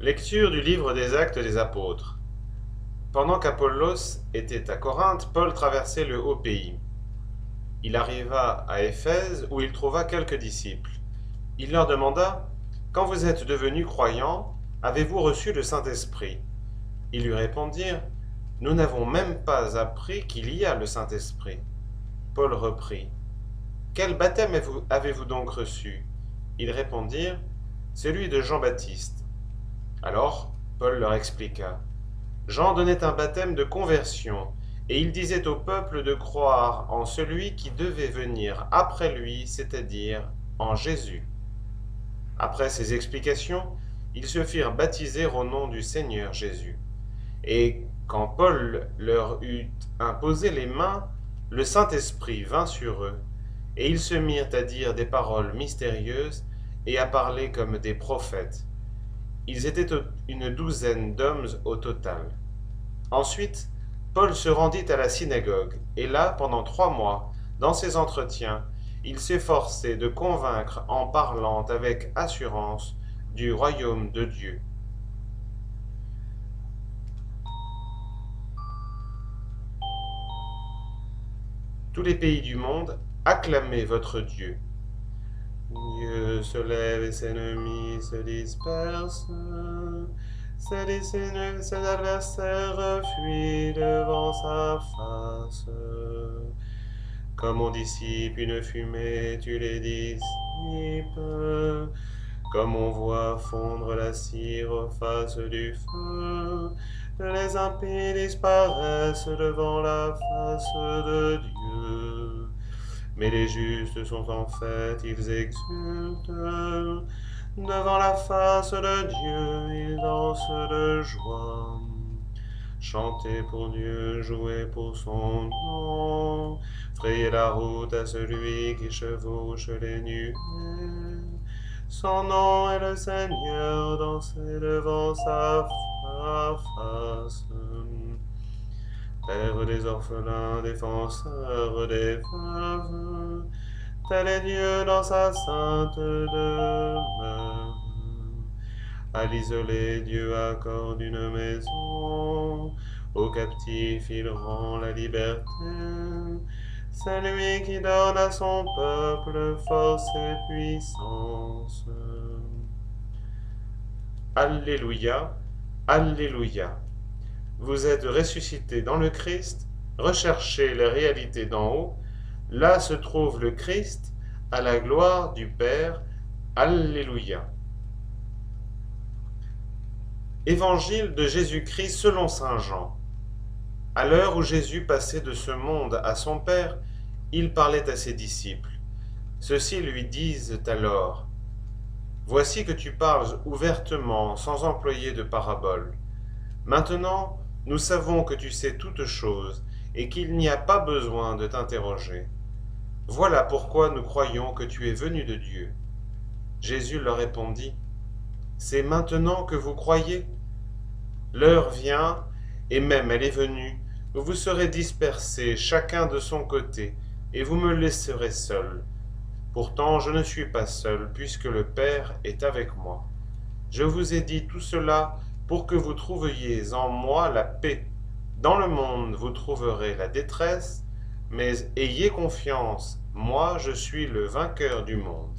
Lecture du livre des Actes des Apôtres. Pendant qu'Apollos était à Corinthe, Paul traversait le haut pays. Il arriva à Éphèse où il trouva quelques disciples. Il leur demanda: Quand vous êtes devenus croyants, avez-vous reçu le Saint-Esprit? Ils lui répondirent: Nous n'avons même pas appris qu'il y a le Saint-Esprit. Paul reprit: Quel baptême avez-vous donc reçu? Ils répondirent: Celui de Jean-Baptiste. Alors Paul leur expliqua. Jean donnait un baptême de conversion, et il disait au peuple de croire en celui qui devait venir après lui, c'est-à-dire en Jésus. Après ces explications, ils se firent baptiser au nom du Seigneur Jésus. Et quand Paul leur eut imposé les mains, le Saint-Esprit vint sur eux, et ils se mirent à dire des paroles mystérieuses et à parler comme des prophètes. Ils étaient une douzaine d'hommes au total. Ensuite, Paul se rendit à la synagogue, et là, pendant 3 mois, dans ses entretiens, il s'efforçait de convaincre en parlant avec assurance du royaume de Dieu. Tous les pays du monde, acclamez votre Dieu. Dieu se lève et ses ennemis se dispersent. Ses adversaires fuient devant sa face. Comme on dissipe une fumée, tu les dissipes. Comme on voit fondre la cire face du feu, les impies disparaissent devant la face de Dieu. Mais les justes sont en fête, ils exultent. Devant la face de Dieu, ils dansent de joie. Chantez pour Dieu, jouez pour son nom. Frayez la route à celui qui chevauche les nuées. Son nom est le Seigneur, dansez devant sa face. Père des orphelins, défenseur des veuves, tel est Dieu dans sa sainte demeure. À l'isolé, Dieu accorde une maison, aux captifs il rend la liberté. C'est lui qui donne à son peuple force et puissance. Alléluia, Alléluia. Vous êtes ressuscités dans le Christ, recherchez les réalités d'en haut, là se trouve le Christ, à la gloire du Père. Alléluia. Évangile de Jésus-Christ selon saint Jean. À l'heure où Jésus passait de ce monde à son Père, il parlait à ses disciples. Ceux-ci lui disent alors: Voici que tu parles ouvertement, sans employer de paraboles. Maintenant, nous savons que tu sais toutes choses et qu'il n'y a pas besoin de t'interroger. Voilà pourquoi nous croyons que tu es venu de Dieu. Jésus leur répondit: C'est maintenant que vous croyez? L'heure vient, et même elle est venue, où vous serez dispersés chacun de son côté, et vous me laisserez seul. Pourtant je ne suis pas seul, puisque le Père est avec moi. Je vous ai dit tout cela pour que vous trouviez en moi la paix. Dans le monde vous trouverez la détresse, mais ayez confiance, moi je suis le vainqueur du monde.